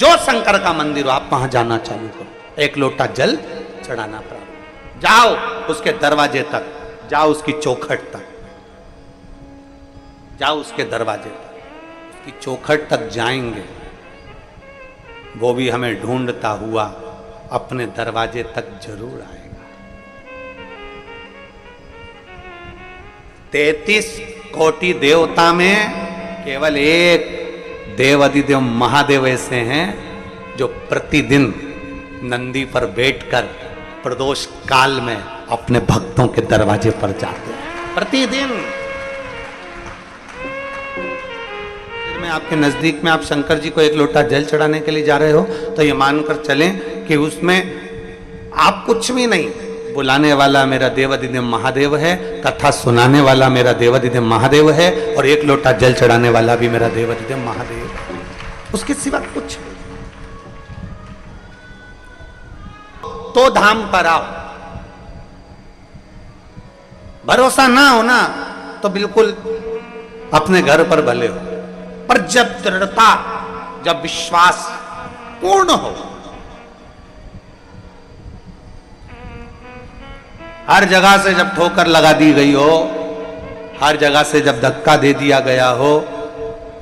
जो शंकर का मंदिर हो आप वहां जाना चालू करो, एक लोटा जल चढ़ाना प्रारंभ, जाओ उसके दरवाजे तक, जाओ उसकी चौखट तक, जाओ उसके दरवाजे तक, उसकी चौखट तक जाएंगे, वो भी हमें ढूंढता हुआ अपने दरवाजे तक जरूर आएगा। 33 कोटि देवता में केवल एक देव अधिदेव महादेव ऐसे हैं जो प्रतिदिन नंदी पर बैठकर प्रदोष काल में अपने भक्तों के दरवाजे पर जाते हैं प्रतिदिन। फिर मैं आपके नजदीक में आप शंकर जी को एक लोटा जल चढ़ाने के लिए जा रहे हो तो ये मानकर चलें कि उसमें आप कुछ भी नहीं, बुलाने वाला मेरा देवाधिदेव महादेव है, कथा सुनाने वाला मेरा देवाधिदेव महादेव है और एक लोटा जल चढ़ाने वाला भी मेरा देवाधिदेव महादेव है, उसके सिवा कुछ नहीं। तो धाम पर आओ, भरोसा ना हो ना तो बिल्कुल अपने घर पर भले हो, पर जब दृढ़ता, जब विश्वास पूर्ण हो, हर जगह से जब ठोकर लगा दी गई हो, हर जगह से जब धक्का दे दिया गया हो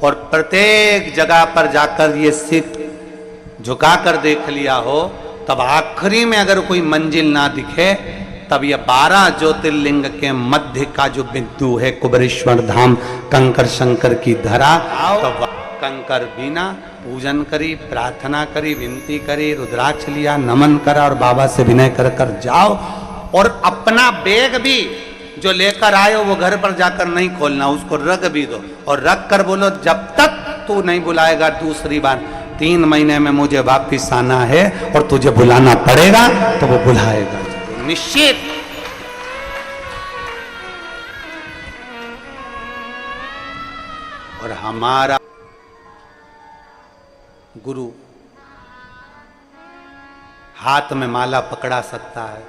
और प्रत्येक जगह पर जाकर ये सिर झुकाकर देख लिया हो, तब आखिरी में अगर कोई मंजिल ना दिखे तब ये 12 ज्योतिर्लिंग के मध्य का जो बिंदु है कुबेरेश्वर धाम, कंकर शंकर की धरा, तब कंकर बिना पूजन करी, प्रार्थना करी, विनती करी, रुद्राक्ष लिया, नमन करा और बाबा से विनय कर कर जाओ। और अपना बैग भी जो लेकर आए हो वो घर पर जाकर नहीं खोलना, उसको रख भी दो और रख कर बोलो जब तक तू नहीं बुलाएगा दूसरी बार 3 महीने में मुझे वापिस आना है और तुझे बुलाना पड़ेगा तो वो बुलाएगा निश्चित। और हमारा गुरु हाथ में माला पकड़ा सकता है,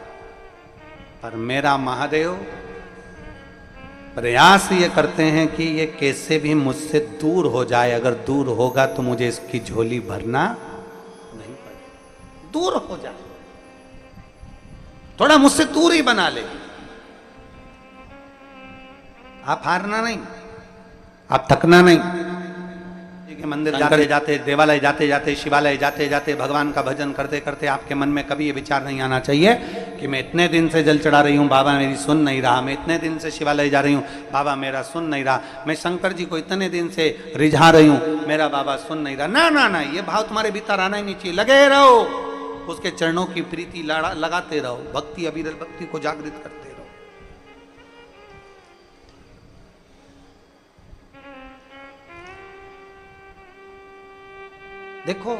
पर मेरा महादेव प्रयास ये करते हैं कि ये कैसे भी मुझसे दूर हो जाए, अगर दूर होगा तो मुझे इसकी झोली भरना नहीं पड़ेगा, दूर हो जाए, थोड़ा मुझसे दूर ही बना ले, आप हारना नहीं, आप थकना नहीं। के मंदिर जाते जाते, देवालय जाते जाते, शिवालय जाते जाते, भगवान का भजन करते करते आपके मन में कभी ये विचार नहीं आना चाहिए कि मैं इतने दिन से जल चढ़ा रही हूँ, बाबा मेरी सुन नहीं रहा, मैं इतने दिन से शिवालय जा रही हूँ, बाबा मेरा सुन नहीं रहा, मैं शंकर जी को इतने दिन से रिझा रही हूँ, मेरा बाबा सुन नहीं रहा। ना ना ना, ये भाव तुम्हारे भीतर आना ही नहीं चाहिए। लगे रहो, उसके चरणों की प्रीति लगाते रहो, भक्ति अविरल भक्ति को जागृत करते रहो। देखो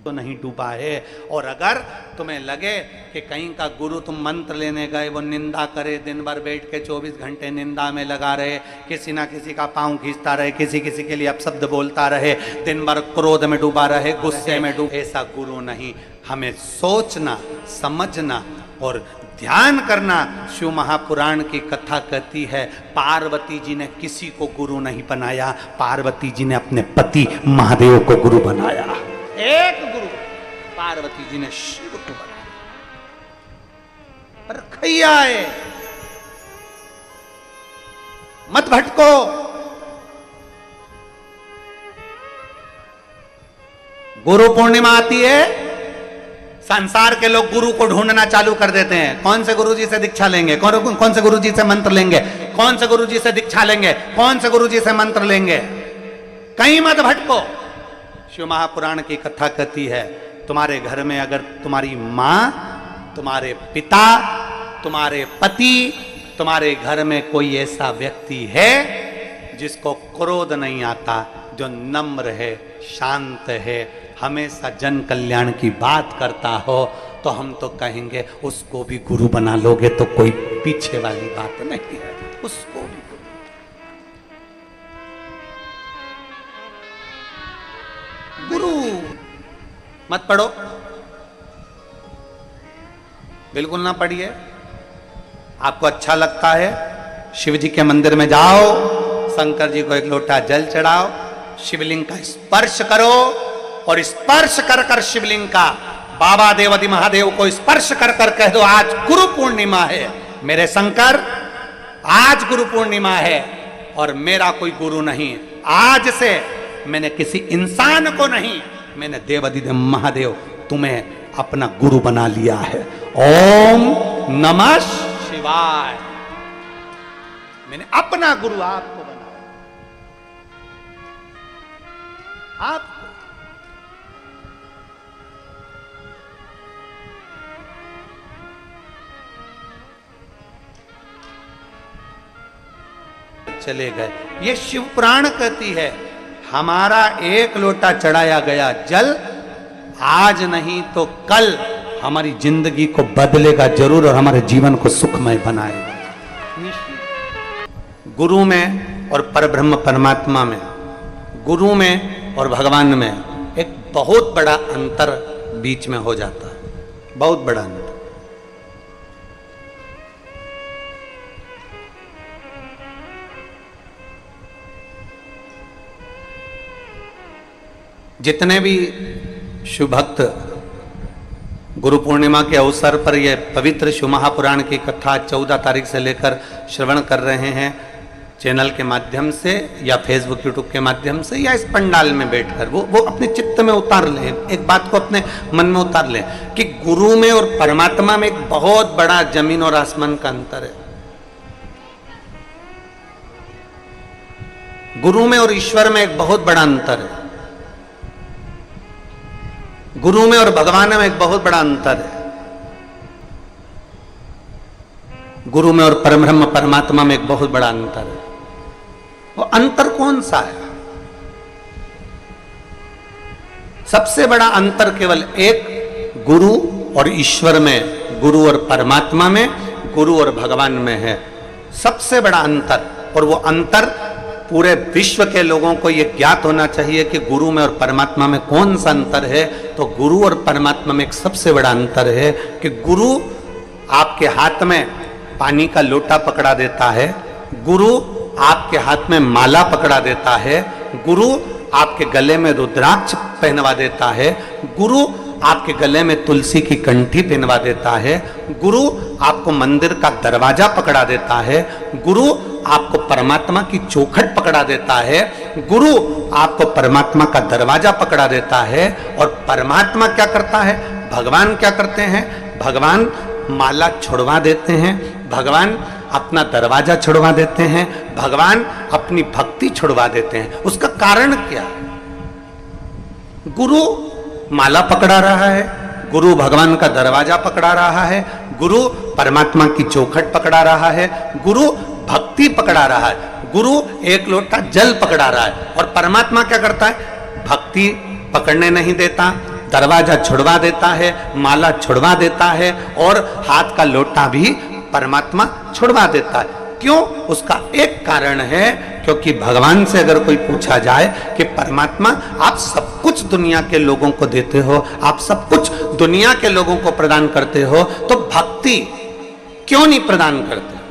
तो नहीं डूबा है। और अगर तुम्हें लगे कि कहीं का गुरु तुम मंत्र लेने गए, वो निंदा करे, दिन भर बैठ के 24 घंटे निंदा में लगा रहे, किसी ना किसी का पांव खींचता रहे, किसी किसी के लिए अपशब्द बोलता रहे, दिन भर क्रोध में डूबा रहे, गुस्से में डूबा, ऐसा गुरु नहीं। हमें सोचना, समझना और ध्यान करना। शिव महापुराण की कथा कहती है पार्वती जी ने किसी को गुरु नहीं बनाया, पार्वती जी ने अपने पति महादेव को गुरु बनाया। एक गुरु पार्वती जी ने शिव को बनाया। पर खैया है, मत भटको। गुरु पूर्णिमा आती है, संसार के लोग गुरु को ढूंढना चालू कर देते हैं। कौन से गुरु जी से दीक्षा लेंगे, कौन से गुरु जी से मंत्र लेंगे, कौन से गुरु जी से दीक्षा लेंगे, कौन से गुरु जी से मंत्र लेंगे। कहीं मत भटको। शिव महापुराण की कथा कहती है तुम्हारे घर में अगर तुम्हारी मां, तुम्हारे पिता, तुम्हारे पति, तुम्हारे घर में कोई ऐसा व्यक्ति है जिसको क्रोध नहीं आता, जो नम्र है, शांत है, हमेशा जन कल्याण की बात करता हो, तो हम तो कहेंगे उसको भी गुरु बना लोगे तो कोई पीछे वाली बात नहीं है, उसको भी गुरु। मत पढ़ो, बिल्कुल ना पढ़िए। आपको अच्छा लगता है, शिव जी के मंदिर में जाओ, शंकर जी को एक लोटा जल चढ़ाओ, शिवलिंग का स्पर्श करो और स्पर्श कर कर शिवलिंग का बाबा देवादि महादेव को स्पर्श कर कर कह दो, आज गुरु पूर्णिमा है मेरे शंकर, आज गुरु पूर्णिमा है और मेरा कोई गुरु नहीं। आज से मैंने किसी इंसान को नहीं, मैंने देवादिदेव महादेव तुम्हें अपना गुरु बना लिया है। ओम नमः शिवाय। मैंने अपना गुरु आपको बना, आप चले गए। ये शिव पुराण कहती है, हमारा एक लोटा चढ़ाया गया जल आज नहीं तो कल हमारी जिंदगी को बदलेगा जरूर और हमारे जीवन को सुखमय बनाएगा। गुरु में और परब्रह्म परमात्मा में, गुरु में और भगवान में एक बहुत बड़ा अंतर बीच में हो जाता है, बहुत बड़ा अंतर। जितने भी शिव भक्त गुरु पूर्णिमा के अवसर पर यह पवित्र शिव महापुराण की कथा 14 तारीख से लेकर श्रवण कर रहे हैं, चैनल के माध्यम से या फेसबुक यूट्यूब के माध्यम से या इस पंडाल में बैठकर, वो अपने चित्त में उतार लें, एक बात को अपने मन में उतार लें कि गुरु में और परमात्मा में एक बहुत बड़ा जमीन और आसमान का अंतर है। गुरु में और ईश्वर में एक बहुत बड़ा अंतर है। गुरु में और भगवान में एक बहुत बड़ा अंतर है। गुरु में और परब्रह्म परमात्मा में एक बहुत बड़ा अंतर है। वो अंतर कौन सा है? सबसे बड़ा अंतर केवल एक गुरु और ईश्वर में, गुरु और परमात्मा में, गुरु और भगवान में है, सबसे बड़ा अंतर। और वो अंतर पूरे विश्व के लोगों को यह ज्ञात होना चाहिए कि गुरु में और परमात्मा में कौन सा अंतर है। तो गुरु और परमात्मा में एक सबसे बड़ा अंतर है कि गुरु आपके हाथ में पानी का लोटा पकड़ा देता है, गुरु आपके हाथ में माला पकड़ा देता है, गुरु आपके गले में रुद्राक्ष पहनवा देता है, गुरु आपके गले में तुलसी की कंठी पहनवा देता है, गुरु आपको मंदिर का दरवाजा पकड़ा देता है, गुरु आपको परमात्मा की चौखट पकड़ा देता है, गुरु आपको परमात्मा का दरवाजा पकड़ा देता है। और परमात्मा क्या करता है, भगवान क्या करते हैं? भगवान माला छुड़वा देते हैं, भगवान अपना दरवाजा छुड़वा देते हैं, भगवान अपनी भक्ति छुड़वा देते हैं। उसका कारण क्या? गुरु माला पकड़ा रहा है, गुरु भगवान का दरवाजा पकड़ा रहा है, गुरु परमात्मा की चौखट पकड़ा रहा है, गुरु भक्ति पकड़ा रहा है, गुरु एक लोटा जल पकड़ा रहा है। और परमात्मा क्या करता है? भक्ति पकड़ने नहीं देता, दरवाजा छुड़वा देता है, माला छुड़वा देता है और हाथ का लोटा भी परमात्मा छुड़वा देता है। क्यों? उसका एक कारण है, क्योंकि भगवान से अगर कोई पूछा जाए कि परमात्मा आप सब कुछ दुनिया के लोगों को देते हो, आप सब कुछ दुनिया के लोगों को प्रदान करते हो, तो भक्ति क्यों नहीं प्रदान करते?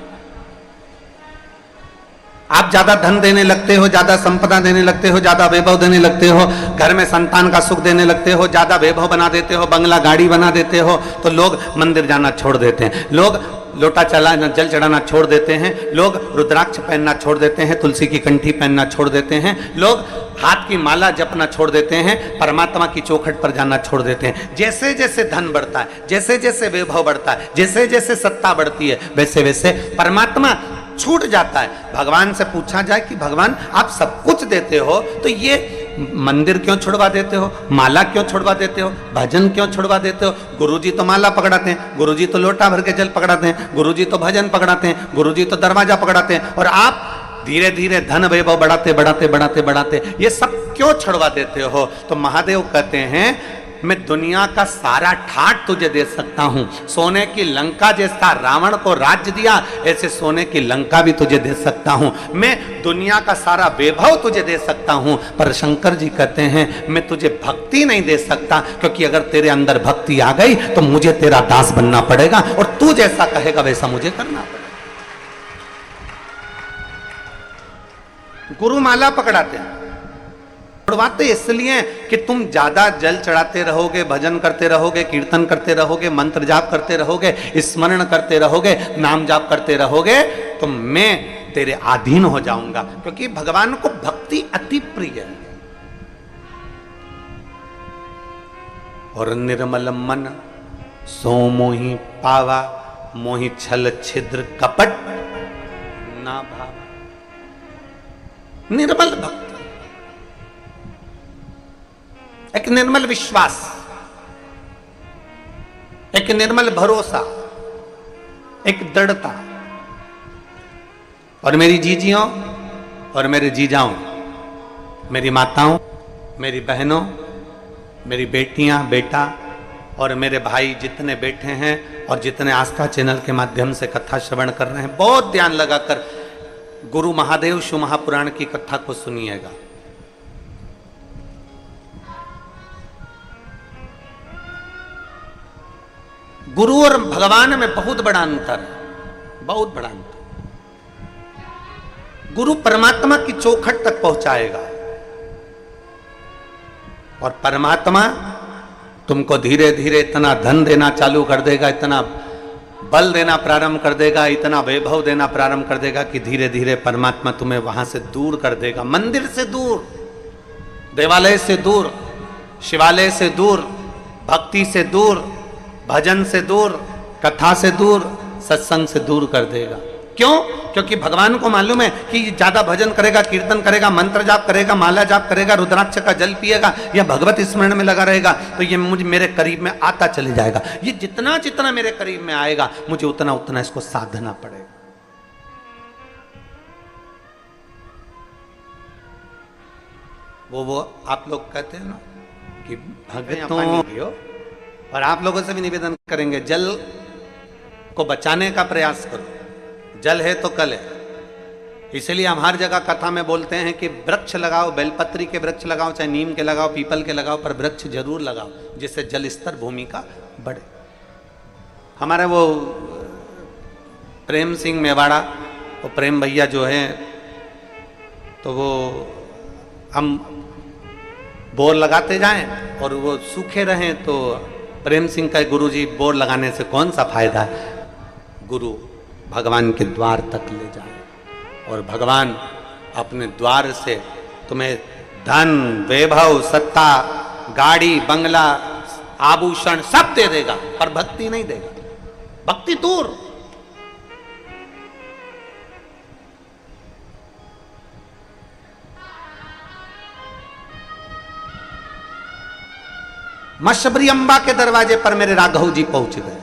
आप ज्यादा धन देने लगते हो, ज्यादा संपदा देने लगते हो, ज्यादा वैभव देने लगते हो, घर में संतान का सुख देने लगते हो, ज्यादा वैभव बना देते हो, बंगला गाड़ी बना देते हो, तो लोग मंदिर जाना छोड़ देते हैं, लोग लोटा चलाना जल चढ़ाना छोड़ देते हैं, लोग रुद्राक्ष पहनना छोड़ देते हैं, तुलसी की कंठी पहनना छोड़ देते हैं, लोग हाथ की माला जपना छोड़ देते हैं, परमात्मा की चौखट पर जाना छोड़ देते हैं। जैसे जैसे धन बढ़ता है, जैसे जैसे वैभव बढ़ता है, जैसे जैसे सत्ता बढ़ती है, वैसे वैसे परमात्मा छूट जाता है। भगवान से पूछा जाए कि भगवान आप सब कुछ देते हो, तो ये मंदिर क्यों छुड़वा देते हो, माला क्यों छुड़वा देते हो, भजन क्यों छुड़वा देते हो? गुरुजी तो माला पकड़ाते हैं, गुरुजी तो लोटा भर के जल पकड़ाते हैं, गुरुजी तो भजन पकड़ाते हैं, गुरुजी तो दरवाजा पकड़ाते हैं, और आप धीरे धीरे धन वैभव बढ़ाते बढ़ाते बढ़ाते बढ़ाते ये सब क्यों छुड़वा देते हो? तो महादेव कहते हैं, मैं दुनिया का सारा ठाट तुझे दे सकता हूं। सोने की लंका जैसा रावण को राज्य दिया, ऐसे सोने की लंका भी तुझे दे सकता हूं। मैं दुनिया का सारा वैभव तुझे दे सकता हूं, पर शंकर जी कहते हैं मैं तुझे भक्ति नहीं दे सकता, क्योंकि अगर तेरे अंदर भक्ति आ गई तो मुझे तेरा दास बनना पड़ेगा और तू जैसा कहेगा वैसा मुझे करना पड़ेगा। गुरु माला पकड़ाते हैं, छुड़वाते इसलिए कि तुम ज्यादा जल चढ़ाते रहोगे, भजन करते रहोगे, कीर्तन करते रहोगे, मंत्र जाप करते रहोगे, स्मरण करते रहोगे, नाम जाप करते रहोगे, तो मैं तेरे अधीन हो जाऊंगा। क्योंकि भगवान को भक्ति अति प्रिय है। और निर्मल मन सो मोहि पावा, मोहि छल छिद्र कपट ना भावा। निर्मल भक्ति, एक निर्मल विश्वास, एक निर्मल भरोसा, एक दृढ़ता। और मेरी जीजियों और मेरे जीजाओं, मेरी माताओं, मेरी बहनों, मेरी बेटियां, बेटा और मेरे भाई जितने बैठे हैं और जितने आस्था चैनल के माध्यम से कथा श्रवण कर रहे हैं, बहुत ध्यान लगाकर गुरु महादेव शिव महापुराण की कथा को सुनिएगा। गुरु और भगवान में बहुत बड़ा अंतर है, बहुत बड़ा अंतर। गुरु परमात्मा की चौखट तक पहुंचाएगा और परमात्मा तुमको धीरे धीरे इतना धन देना चालू कर देगा, इतना बल देना प्रारंभ कर देगा, इतना वैभव देना प्रारंभ कर देगा कि धीरे धीरे परमात्मा तुम्हें वहां से दूर कर देगा। मंदिर से दूर, देवालय से दूर, शिवालय से दूर, भक्ति से दूर, भजन से दूर, कथा से दूर, सत्संग से दूर कर देगा। क्यों? क्योंकि भगवान को मालूम है कि ज्यादा भजन करेगा, कीर्तन करेगा, मंत्र जाप करेगा, माला जाप करेगा, रुद्राक्ष का जल पिएगा या भगवत स्मरण में लगा रहेगा, तो ये मुझे मेरे करीब में आता चले जाएगा। ये जितना जितना मेरे करीब में आएगा, मुझे उतना उतना इसको साधना पड़ेगा। वो आप लोग कहते हैं ना कि भगतों, और आप लोगों से भी निवेदन करेंगे, जल को बचाने का प्रयास करो। जल है तो कल है। इसलिए हम हर जगह कथा में बोलते हैं कि वृक्ष लगाओ, बेलपत्री के वृक्ष लगाओ, चाहे नीम के लगाओ, पीपल के लगाओ, पर वृक्ष जरूर लगाओ जिससे जल स्तर भूमि का बढ़े। हमारा वो प्रेम सिंह मेवाड़ा, वो प्रेम भैया जो है, तो वो हम बोर लगाते जाएं और वो सूखे रहें, तो प्रेम सिंह का गुरु जी, बोर लगाने से कौन सा फायदा है। गुरु भगवान के द्वार तक ले जाए और भगवान अपने द्वार से तुम्हें धन, वैभव, सत्ता, गाड़ी, बंगला, आभूषण सब दे देगा, पर भक्ति नहीं देगा। भक्ति दूर। मां शबरी अम्बा के दरवाजे पर मेरे राघव जी पहुंच गए।